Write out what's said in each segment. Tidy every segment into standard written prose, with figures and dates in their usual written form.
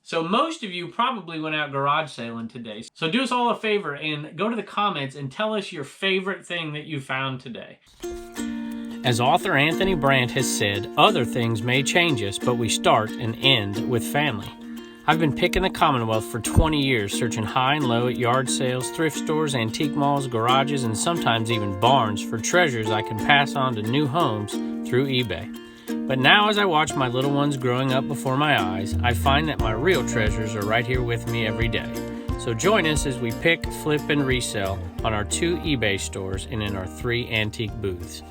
So most of you probably went out garage sailing today. So do us all a favor and go to the comments and tell us your favorite thing that you found today. As author Anthony Brandt has said, other things may change us, but we start and end with family. I've been picking the Commonwealth for 20 years, searching high and low at yard sales, thrift stores, antique malls, garages, and sometimes even barns for treasures I can pass on to new homes through eBay. But now as I watch my little ones growing up before my eyes, I find that my real treasures are right here with me every day. So join us as we pick, flip, and resell on our 2 eBay stores and in our 3 antique booths.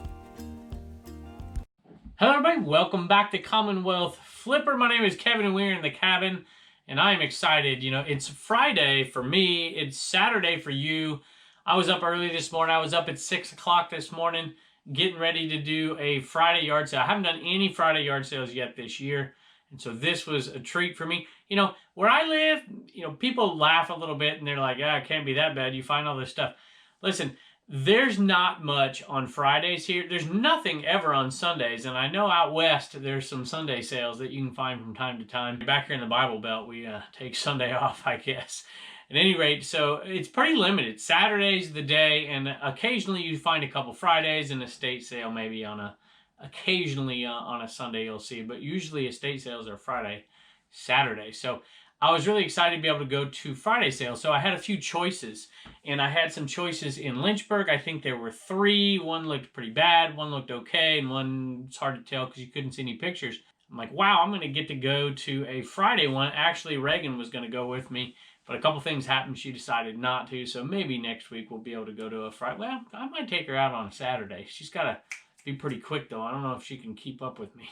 Hello everybody, welcome back to Commonwealth Flipper. My name is Kevin and we're in the cabin. And I'm excited. You know, it's Friday for me. It's Saturday for you. I was up early this morning. I was up at 6 o'clock this morning getting ready to do a Friday yard sale. I haven't done any Friday yard sales yet this year. And so this was a treat for me. You know, where I live, you know, people laugh a little bit and they're like, it can't be that bad. You find all this stuff. Listen, there's not much on Fridays here. There's nothing ever on Sundays. And I know out west, there's some Sunday sales that you can find from time to time. Back here in the Bible Belt, we take Sunday off, I guess. At any rate, so it's pretty limited. Saturday's the day, and occasionally you find a couple Fridays and estate sale maybe occasionally on a Sunday you'll see. But usually estate sales are Friday, Saturday. So I was really excited to be able to go to Friday sale. So I had a few choices, and I had some choices in Lynchburg. I think there were 3. One looked pretty bad, one looked okay, and one, it's hard to tell because you couldn't see any pictures. I'm like, wow, I'm going to get to go to a Friday one. Actually, Reagan was going to go with me, but a couple things happened. She decided not to, so maybe next week we'll be able to go to a Friday. Well, I might take her out on a Saturday. She's got to be pretty quick, though. I don't know if she can keep up with me.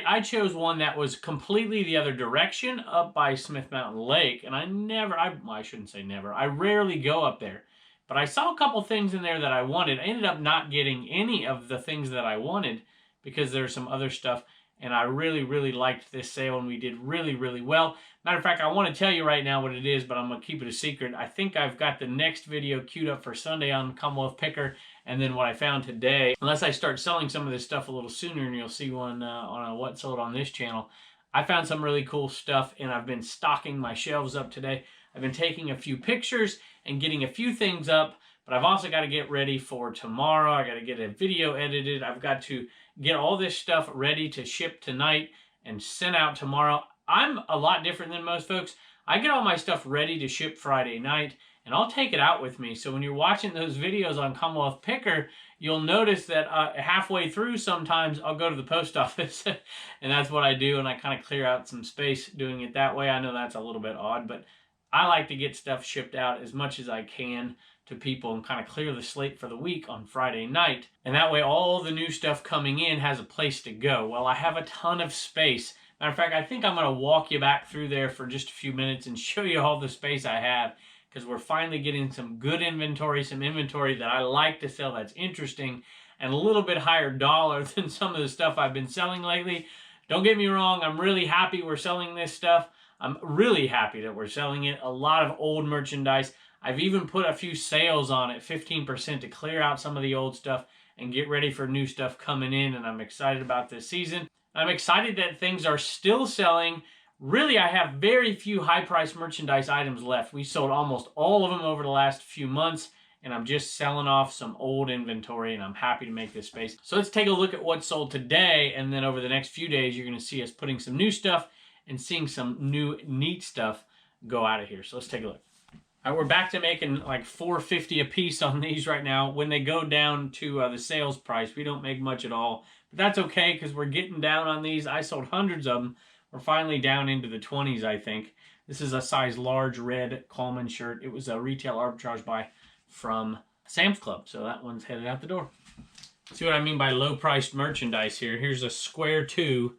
I chose one that was completely the other direction, up by Smith Mountain Lake, and I shouldn't say never. I rarely go up there, but I saw a couple things in there that I wanted. I ended up not getting any of the things that I wanted because there's some other stuff, and I really, really liked this sale, and we did really, really well. Matter of fact, I want to tell you right now what it is, but I'm going to keep it a secret. I think I've got the next video queued up for Sunday on Commonwealth Picker, and then what I found today, unless I start selling some of this stuff a little sooner, and you'll see one on a What Sold on this channel, I found some really cool stuff, and I've been stocking my shelves up today. I've been taking a few pictures and getting a few things up, but I've also got to get ready for tomorrow. I got to get a video edited. I've got to get all this stuff ready to ship tonight and send out tomorrow. I'm a lot different than most folks. I get all my stuff ready to ship Friday night, and I'll take it out with me. So when you're watching those videos on Commonwealth Picker, you'll notice that halfway through sometimes I'll go to the post office, and that's what I do, and I kind of clear out some space doing it that way. I know that's a little bit odd, but I like to get stuff shipped out as much as I can to people and kind of clear the slate for the week on Friday night. And that way all the new stuff coming in has a place to go. Well, I have a ton of space. Matter of fact, I think I'm going to walk you back through there for just a few minutes and show you all the space I have, because we're finally getting some good inventory, some inventory that I like to sell that's interesting and a little bit higher dollar than some of the stuff I've been selling lately. Don't get me wrong, I'm really happy we're selling this stuff. I'm really happy that we're selling it. A lot of old merchandise. I've even put a few sales on it, 15%, to clear out some of the old stuff and get ready for new stuff coming in, and I'm excited about this season. I'm excited that things are still selling. Really, I have very few high-priced merchandise items left. We sold almost all of them over the last few months, and I'm just selling off some old inventory, and I'm happy to make this space. So let's take a look at what's sold today, and then over the next few days, you're going to see us putting some new stuff and seeing some new neat stuff go out of here. So let's take a look. All right, we're back to making like $4.50 a piece on these right now. When they go down to the sales price, we don't make much at all. But that's okay, because we're getting down on these. I sold hundreds of them. We're finally down into the 20s, I think. This is a size large red Coleman shirt. It was a retail arbitrage buy from Sam's Club. So that one's headed out the door. See what I mean by low-priced merchandise here. Here's a square 2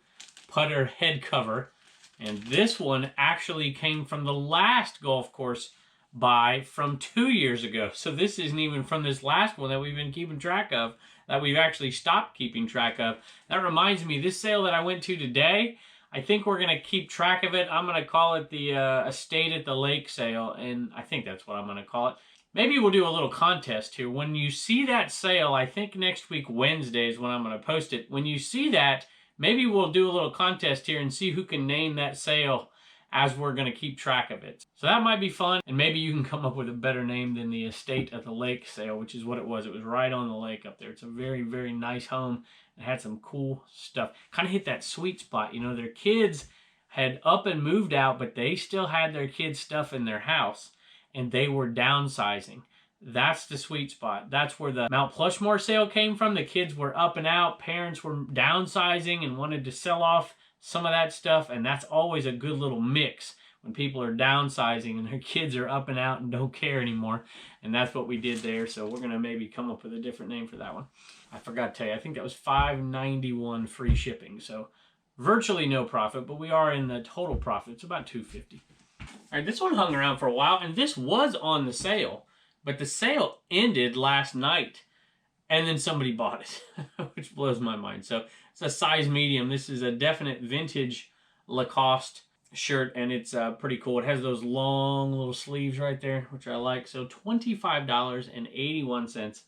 putter head cover. And this one actually came from the last golf course buy from 2 years ago. So this isn't even from this last one that we've been keeping track of, that we've actually stopped keeping track of. That reminds me, this sale that I went to today, I think we're going to keep track of it. I'm going to call it the Estate at the Lake sale, and I think that's what I'm going to call it. Maybe we'll do a little contest here. When you see that sale, I think next week Wednesday is when I'm going to post it. When you see that, maybe we'll do a little contest here and see who can name that sale as we're going to keep track of it. So that might be fun, and maybe you can come up with a better name than the Estate at the Lake sale, which is what it was. It was right on the lake up there. It's a very, very nice home. It had some cool stuff. Kind of hit that sweet spot. You know, their kids had up and moved out, but they still had their kids' stuff in their house, and they were downsizing. That's the sweet spot. That's where the Mount Plushmore sale came from. The kids were up and out. Parents were downsizing and wanted to sell off some of that stuff, and that's always a good little mix when people are downsizing and their kids are up and out and don't care anymore. And that's what we did there. So we're going to maybe come up with a different name for that one. I forgot to tell you, I think that was $5.91 free shipping. So virtually no profit, but we are in the total profit. It's about $2.50. All right, this one hung around for a while, and this was on the sale, but the sale ended last night, and then somebody bought it, which blows my mind. So it's a size medium. This is a definite vintage Lacoste shirt, and it's pretty cool. It has those long little sleeves right there, which I like. So $25.81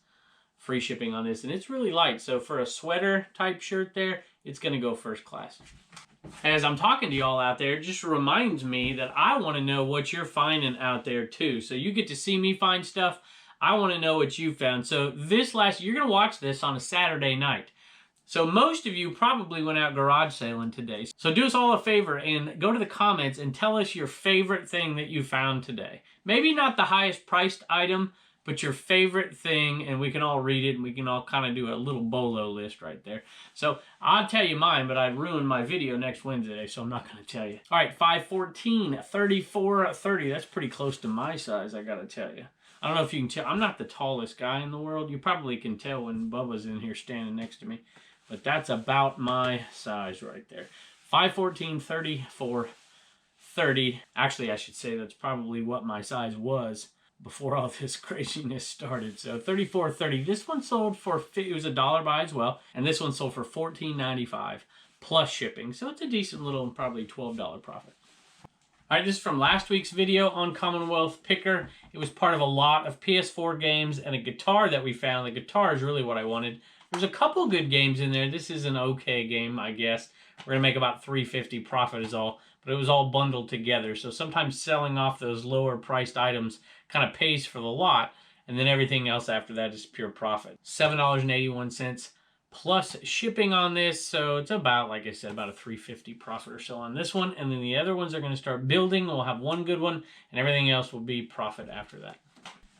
free shipping on this, and it's really light. So for a sweater type shirt there, it's going to go first class. As I'm talking to y'all out there, it just reminds me that I want to know what you're finding out there too. So you get to see me find stuff. I want to know what you found. So you're going to watch this on a Saturday night. So most of you probably went out garage sailing today. So do us all a favor and go to the comments and tell us your favorite thing that you found today. Maybe not the highest priced item, but your favorite thing, and we can all read it, and we can all kind of do a little BOLO list right there. So I'll tell you mine, but I'd ruin my video next Wednesday, so I'm not going to tell you. All right, 514, 34, 30. That's pretty close to my size, I got to tell you. I don't know if you can tell. I'm not the tallest guy in the world. You probably can tell when Bubba's in here standing next to me. But that's about my size right there. 514, 34, 30. Actually, I should say that's probably what my size was before all this craziness started. So 34, 30. This one sold for, it was a dollar buy as well. And this one sold for $14.95 plus shipping. So it's a decent little, probably $12 profit. All right, this is from last week's video on Commonwealth Picker. It was part of a lot of PS4 games and a guitar that we found. The guitar is really what I wanted. There's a couple good games in there. This is an okay game, I guess. We're going to make about $3.50 profit is all. But it was all bundled together. So sometimes selling off those lower priced items kind of pays for the lot. And then everything else after that is pure profit. $7.81 plus shipping on this. So it's about, like I said, about a $3.50 profit or so on this one. And then the other ones are going to start building. We'll have one good one. And everything else will be profit after that.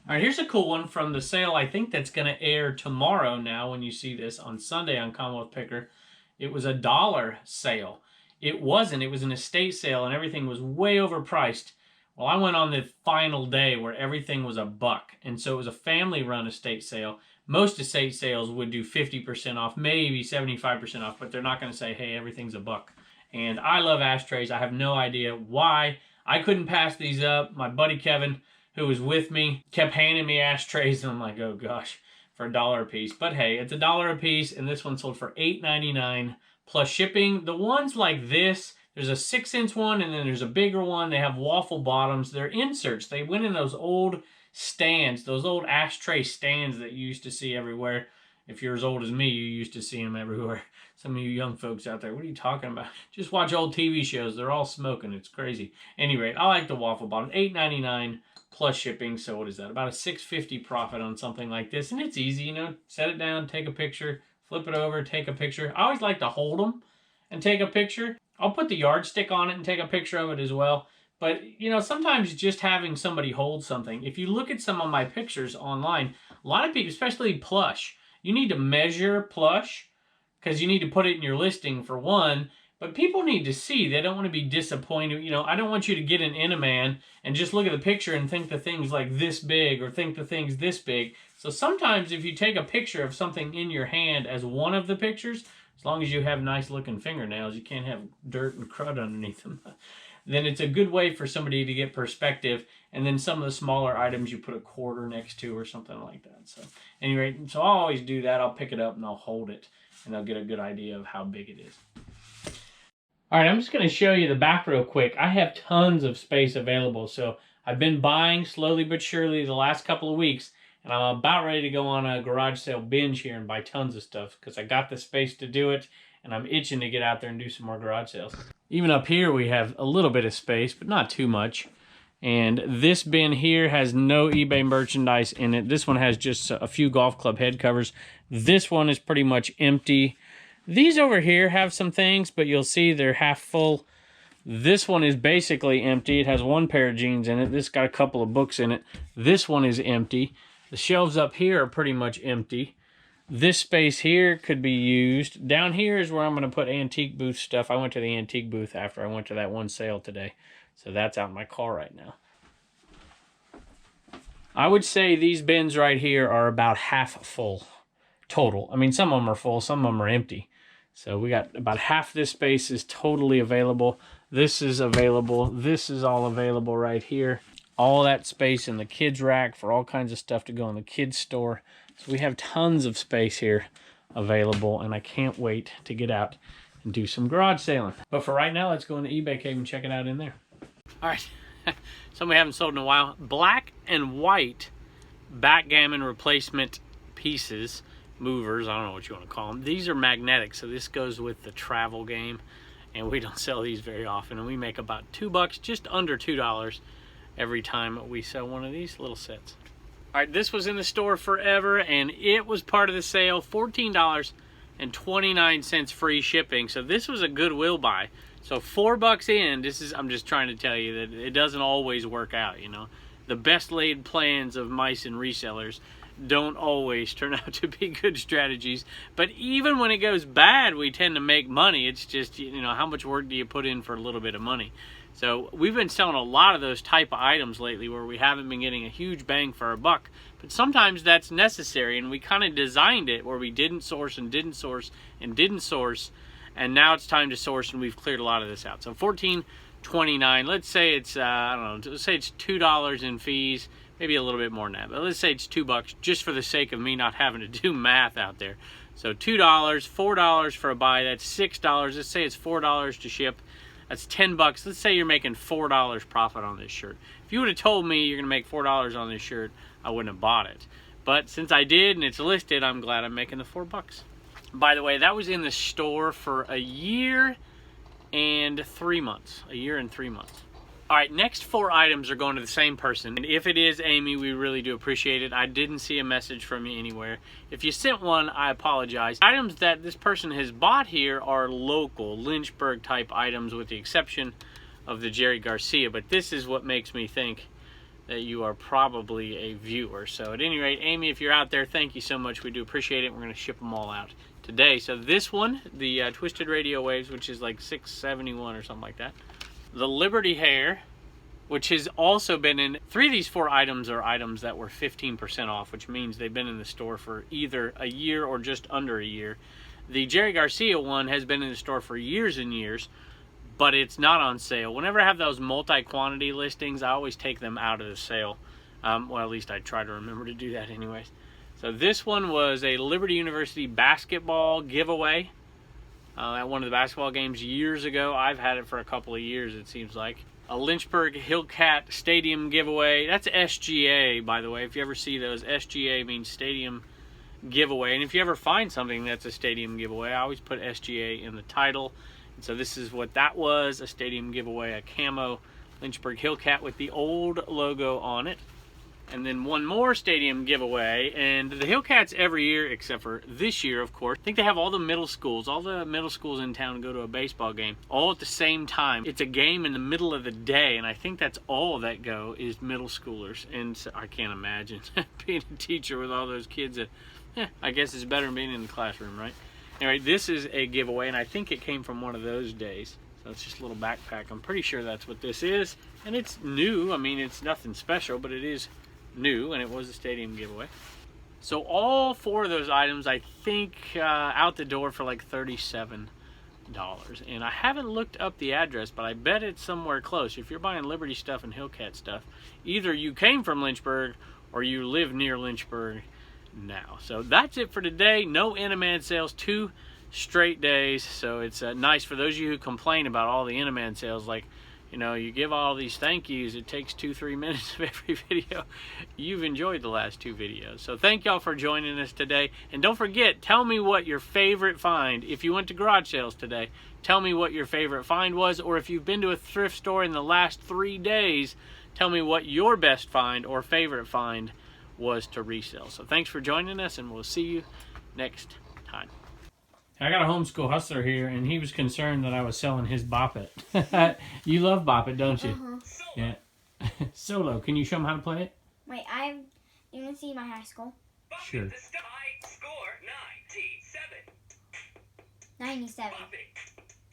All right, here's a cool one from the sale. I think that's going to air tomorrow now when you see this on Sunday on Commonwealth Picker. It was a $1 sale. It wasn't. It was an estate sale, and everything was way overpriced. Well, I went on the final day where everything was $1. And so it was a family-run estate sale. Most estate sales would do 50% off, maybe 75% off, but they're not going to say, hey, everything's $1. And I love ashtrays. I have no idea why. I couldn't pass these up. My buddy Kevin, who was with me, kept handing me ashtrays, and I'm like, oh gosh, for $1 a piece. But hey, it's $1 a piece, and this one sold for $8.99 plus shipping. The ones like this, there's a 6-inch one, and then there's a bigger one. They have waffle bottoms. They're inserts. They went in those old stands, those old ashtray stands that you used to see everywhere. If you're as old as me, you used to see them everywhere. Some of you young folks out there, what are you talking about? Just watch old TV shows. They're all smoking. It's crazy. Anyway, I like the waffle bottom. $8.99 plus shipping. So what is that? About a $6.50 profit on something like this. And it's easy, you know. Set it down, take a picture, flip it over, take a picture. I always like to hold them and take a picture. I'll put the yardstick on it and take a picture of it as well. But, you know, sometimes just having somebody hold something. If you look at some of my pictures online, a lot of people, especially plush, you need to measure plush because you need to put it in your listing for one. But people need to see. They don't want to be disappointed. You know, I don't want you to get an Inaman and just look at the picture and think the thing's like this big or think the thing's this big. So sometimes if you take a picture of something in your hand as one of the pictures, as long as you have nice looking fingernails, you can't have dirt and crud underneath them, then it's a good way for somebody to get perspective. And then some of the smaller items you put a quarter next to or something like that. So anyway, so I'll always do that. I'll pick it up and I'll hold it and they'll get a good idea of how big it is. All right, I'm just going to show you the back real quick. I have tons of space available. So I've been buying slowly but surely the last couple of weeks. And I'm about ready to go on a garage sale binge here and buy tons of stuff because I got the space to do it. and I'm itching to get out there and do some more garage sales. Even up here we have a little bit of space, but not too much. And this bin here has no eBay merchandise in it. This one has just a few golf club head covers. This one is pretty much empty. These over here have some things, but you'll see they're half full. This one is basically empty. It has one pair of jeans in it. This got a couple of books in it. This one is empty. The shelves up here are pretty much empty. This space here could be used. Down here is where I'm going to put antique booth stuff. I went to the antique booth after I went to that one sale today. So that's out in my car right now. I would say these bins right here are about half full total. I mean, some of them are full, some of them are empty. So we got about half this space is totally available. This is available. This is all available right here. All that space in the kids rack for all kinds of stuff to go in the kids store. So we have tons of space here available, and I can't wait to get out and do some garage sailing. But for right now, let's go into eBay Cave and check it out in there. All right, something we haven't sold in a while. Black and white backgammon replacement pieces, movers, I don't know what you want to call them. These are magnetic, so this goes with the travel game, and we don't sell these very often, and we make about $2, just under $2 every time we sell one of these little sets. All right, this was in the store forever, and it was part of the sale, $14.29 free shipping, so this was a Goodwill buy. So $4 in, I'm just trying to tell you that it doesn't always work out, you know. The best laid plans of mice and resellers don't always turn out to be good strategies. But even when it goes bad, we tend to make money. It's just, you know, how much work do you put in for a little bit of money? So we've been selling a lot of those type of items lately where we haven't been getting a huge bang for our buck. But sometimes that's necessary, and we kind of designed it where we didn't source and didn't source and didn't source. And now it's time to source, and we've cleared a lot of this out. So $14.29. Let's say it's I don't know. Let's say it's $2 in fees, maybe a little bit more than that. But let's say it's $2, just for the sake of me not having to do math out there. So $2, $4 for a buy. That's $6. Let's say it's $4 to ship. That's $10. Let's say you're making $4 profit on this shirt. If you would have told me you're gonna make $4 on this shirt, I wouldn't have bought it. But since I did and it's listed, I'm glad I'm making the $4. By the way, that was in the store for a year and 3 months. A year and 3 months. All right, next 4 items are going to the same person. And if it is Amy, we really do appreciate it. I didn't see a message from you anywhere. If you sent one, I apologize. Items that this person has bought here are local, Lynchburg type items, with the exception of the Jerry Garcia. But this is what makes me think that you are probably a viewer. So at any rate, Amy, if you're out there, thank you so much. We do appreciate it. We're going to ship them all out today. So this one, the Twisted Radio Waves, which is like $6.71 or something like that. The Liberty Hair, which has also been in 3 of these 4 items are items that were 15% off, which means they've been in the store for either a year or just under a year. The Jerry Garcia one has been in the store for years and years, but it's not on sale. Whenever I have those multi-quantity listings, I always take them out of the sale. Well, at least I try to remember to do that anyways. So this one was a Liberty University basketball giveaway at one of the basketball games years ago. I've had it for a couple of years, it seems like. A Lynchburg Hillcat Stadium giveaway. That's SGA, by the way. If you ever see those, SGA means Stadium Giveaway. And if you ever find something that's a Stadium Giveaway, I always put SGA in the title. And so this is what that was, a Stadium Giveaway, a camo Lynchburg Hillcat with the old logo on it. And then one more Stadium Giveaway, and the Hillcats every year, except for this year, of course. I think they have all the middle schools in town go to a baseball game, all at the same time. It's a game in the middle of the day, and I think that's all that go is middle schoolers. And so I can't imagine being a teacher with all those kids. That, I guess it's better than being in the classroom, right? Anyway, this is a giveaway, and I think it came from one of those days. So it's just a little backpack. I'm pretty sure that's what this is, and it's new. I mean, it's nothing special, but it is new, and it was a Stadium Giveaway. So all 4 of those items, I think, out the door for like $37. And I haven't looked up the address, but I bet it's somewhere close. If you're buying Liberty stuff and Hillcat stuff, either you came from Lynchburg or you live near Lynchburg now. So that's it for today. No Inaman sales, 2 straight days. So it's nice for those of you who complain about all the Inaman sales, like, you know, you give all these thank yous. It takes 2-3 minutes of every video. You've enjoyed the last 2 videos. So thank y'all for joining us today. And don't forget, tell me what your favorite find, if you went to garage sales today, tell me what your favorite find was. Or if you've been to a thrift store in the last 3 days, tell me what your best find or favorite find was to resell. So thanks for joining us, and we'll see you next time. I got a homeschool hustler here, and he was concerned that I was selling his Bop It. You love Bop It, don't you? Yeah. Solo. Can you show him how to play it? Wait, you want to see my high school? Sure. Score 97. 97.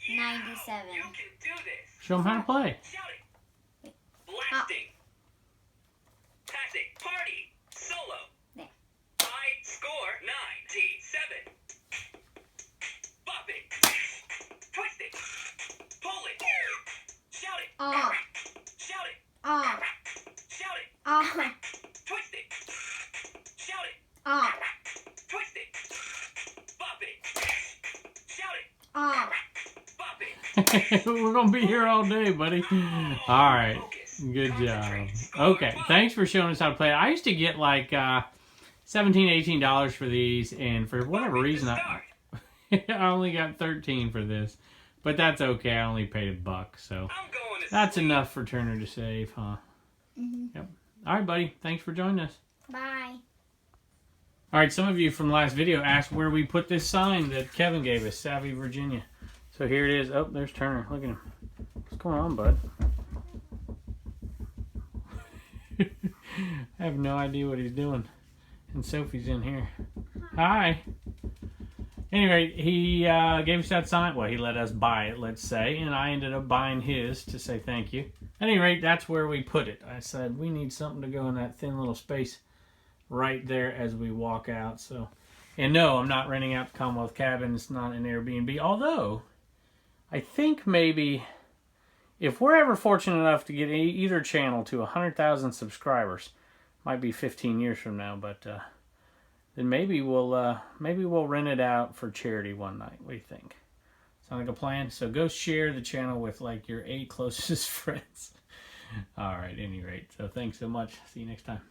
97. You can do this. Show him how to play. Shouting. Blasting. Passing. Party. Solo. There. I score 97. Bop it. Twist it. Pull it. Shout it. Shout it. Shout it. Twist it. Shout it. Twist it. Bop it. Shout it. Bop it. We're going to be here all day, buddy. All right. Good job. Okay. Thanks for showing us how to play it. I used to get like $17, $18 for these, and for whatever reason, I only got $13 for this. But that's okay. I only paid $1, so that's enough for Turner to save, huh? Yep. All right, buddy. Thanks for joining us. Bye. All right, some of you from the last video asked where we put this sign that Kevin gave us, Savvy, Virginia. So here it is. Oh, there's Turner. Look at him. What's going on, bud? I have no idea what he's doing. And Sophie's in here. Hi. Anyway, he gave us that sign. Well, he let us buy it, let's say. And I ended up buying his to say thank you. At any rate, that's where we put it. I said, we need something to go in that thin little space right there as we walk out. So, and no, I'm not renting out the Commonwealth cabin. It's not an Airbnb. Although, I think maybe if we're ever fortunate enough to get either channel to 100,000 subscribers, might be 15 years from now, but then maybe we'll rent it out for charity one night. What do you think? Sound like a plan? So go share the channel with like your 8 closest friends. All right, at any rate. So thanks so much. See you next time.